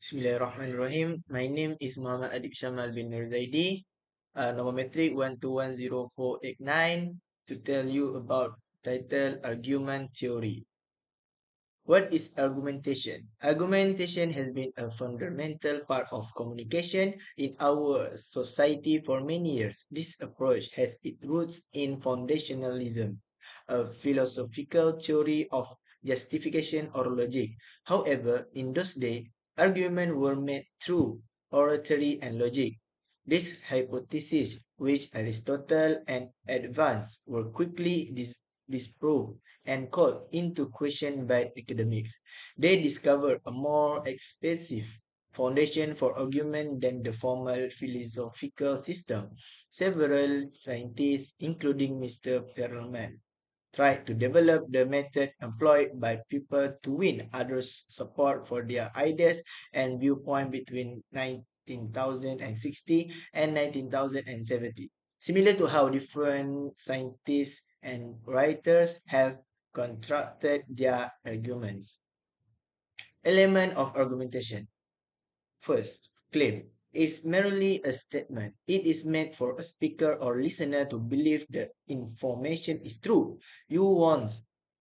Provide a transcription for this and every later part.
Bismillahirrahmanirrahim. My name is Muhammad Adib Syamal bin Nurzaidi, number metric 1210489, to tell you about title Argument Theory. What is argumentation? Argumentation has been a fundamental part of communication in our society for many years. This approach has its roots in foundationalism, a philosophical theory of justification or logic. However, in those days, arguments were made through oratory and logic. These hypotheses, which Aristotle and advanced, were quickly disproved and called into question by academics. They discovered a more expensive foundation for argument than the formal philosophical system. Several scientists, including Mr. Perelman, tried to develop the method employed by people to win others' support for their ideas and viewpoint between 1960 and 1970. Similar to how different scientists and writers have constructed their arguments. Element of argumentation. First, claim is merely a statement. It is meant for a speaker or listener to believe the information is true. You won't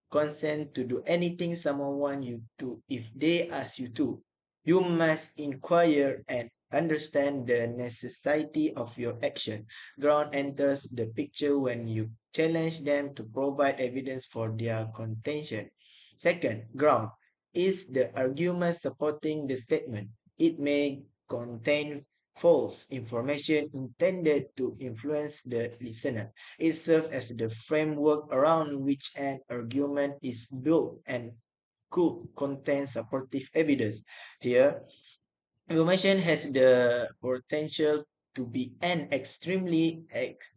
consent to do anything someone wants you to if they ask you to. You must inquire and understand the necessity of your action. Ground enters the picture when you challenge them to provide evidence for their contention. Second, ground is the argument supporting the statement. It may contain false information intended to influence the listener. It serves as the framework around which an argument is built and could contain supportive evidence. Here, information has the potential to be an extremely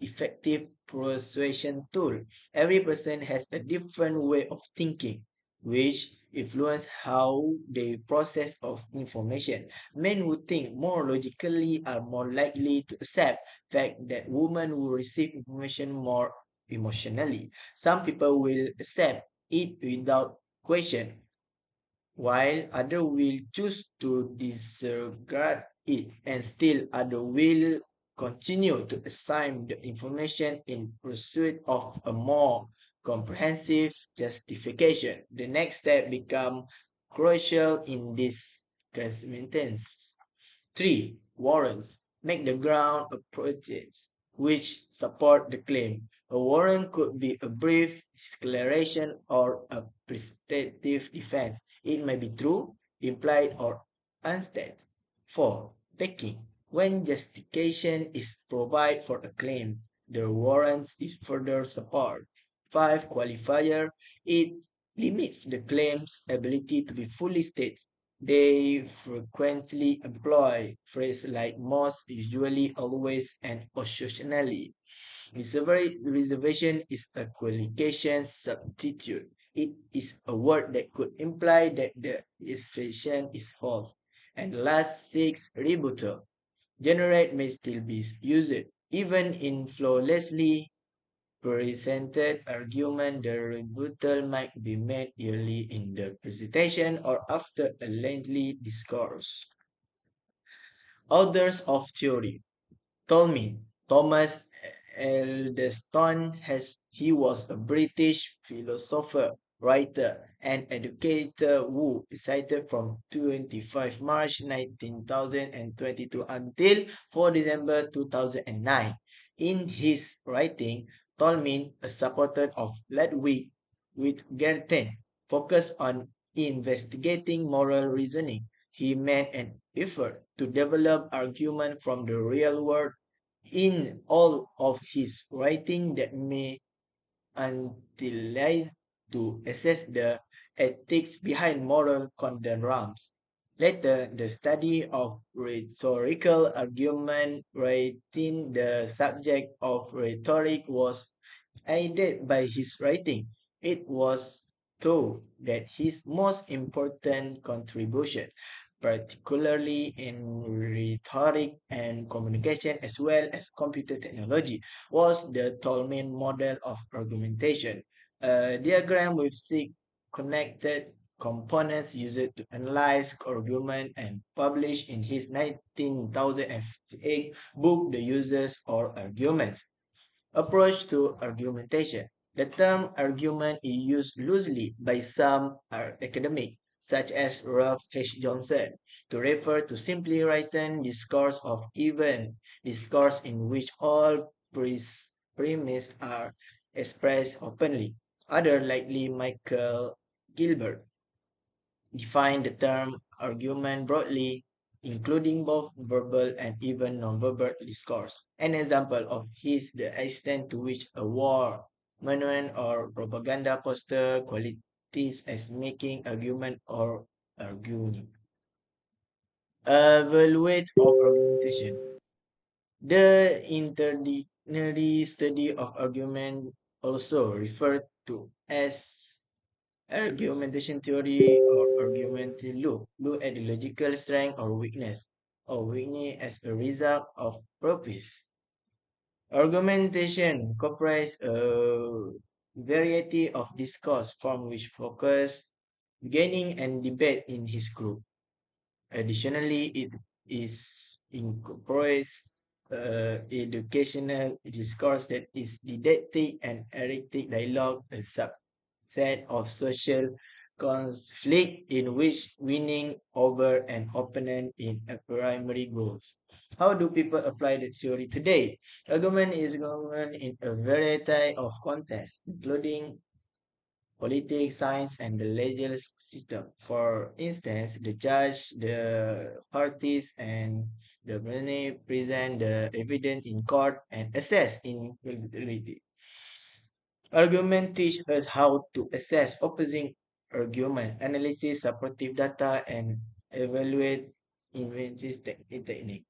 effective persuasion tool. Every person has a different way of thinking, which influence how they process of information. Men who think more logically are more likely to accept fact that women will receive information more emotionally. Some people will accept it without question, while others will choose to disregard it, and still others will continue to assign the information in pursuit of a more comprehensive justification. The next step becomes crucial in this sentence. 3. Warrants make the ground approaches which support the claim. A warrant could be a brief declaration or a prestative defense. It may be true, implied, or unstated. 4. Backing. When justification is provided for a claim, the warrant is further support. 5. Qualifier. It limits the claim's ability to be fully stated. They frequently employ phrases like most, usually, always, and occasionally. Reservation is a qualification substitute. It is a word that could imply that the assertion is false. And last, 6, rebuttal. Generate may still be used, even in flawlessly presented argument. The rebuttal might be made early in the presentation or after a lengthy discourse. Authors of theory. Tolman, Thomas Eldeston, he was a British philosopher, writer, and educator who cited from 25 March 2022 until 4 December 2009. In his writing, Tolman, a supporter of Ludwig Wittgenstein, focused on investigating moral reasoning. He made an effort to develop argument from the real world in all of his writing that may utilize to assess the ethics behind moral conundrums. Later, the study of rhetorical argument writing the subject of rhetoric was aided by his writing. It was thought that his most important contribution, particularly in rhetoric and communication as well as computer technology, was the Tolman model of argumentation, a diagram with six connected components used to analyze argument and published in his 1908 book The Uses or Arguments. Approach to argumentation. The term argument is used loosely by some academics, such as Ralph H. Johnson, to refer to simply written discourse of even discourse in which all premises are expressed openly. Other, likely Michael Gilbert, define the term argument broadly, including both verbal and even nonverbal discourse. An example of his the extent to which a war manual or propaganda poster qualities as making argument or arguing. Evaluate of argumentation. The interdictionary study of argument, also referred to as argumentation theory or argumentation look at the logical strength or weakness as a result of purpose. Argumentation comprises a variety of discourse from which focus, gaining and debate in his group. Additionally, it is incorporates educational discourse that is didactic and erratic dialogue, a subset of social conflict in which winning over an opponent in a primary goals. How do people apply the theory today? Argument is governed in a variety of contexts, including politics, science, and the legal system. For instance, the judge, the parties, and the many present the evidence in court and assess infallibility. Argument teach us how to assess opposing argument, analysis supportive data, and evaluate inventive technique.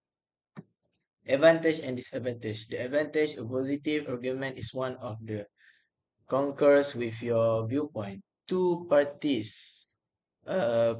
Advantage and disadvantage. The advantage of positive argument is one of the concurs with your viewpoint. Two parties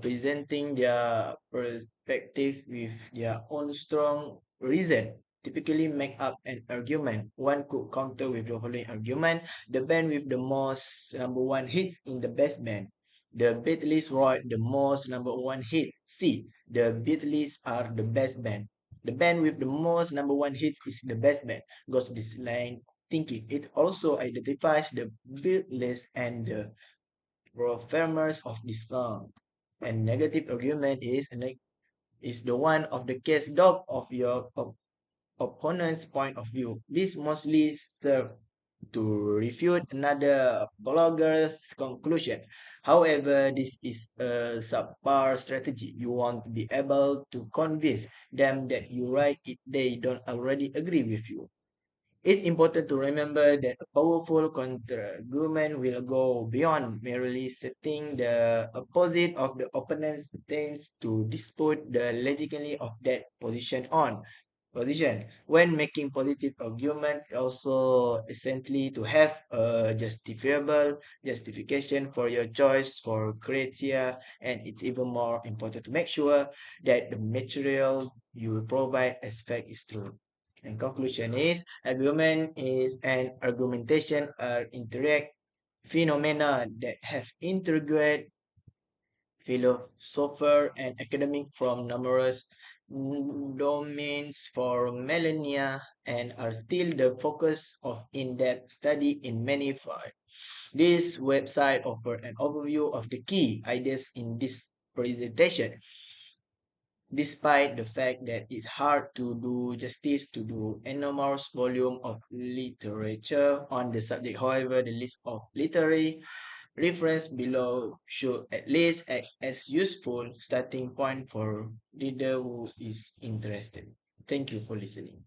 presenting their perspective with their own strong reason typically make up an argument. One could counter with the following argument: the band with the most number one hits in the best band. The Beatles wrote the most number one hit. C. The Beatles are the best band. The band with the most number one hits is the best band. Goes this line thinking. It also identifies the Beatles and the performers of the song. And negative argument is the one of the case dog of your opponent's point of view. This mostly serve to refute another blogger's conclusion. However, this is a subpar strategy. You want to be able to convince them that you right if they don't already agree with you. It's important to remember that a powerful counter-argument will go beyond merely setting the opposite of the opponent's stance to dispute the legitimacy of that position. When making positive arguments, also essentially to have a justifiable justification for your choice for criteria, and it's even more important to make sure that the material you provide as fact is true. And conclusion is argument is an argumentation are interact phenomena that have integrated philosopher and academic from numerous domains for millennia and are still the focus of in-depth study in many fields. This website offers an overview of the key ideas in this presentation. Despite the fact that it's hard to do justice to the enormous volume of literature on the subject, however, the list of literary reference below should at least act as useful starting point for reader who is interested. Thank you for listening.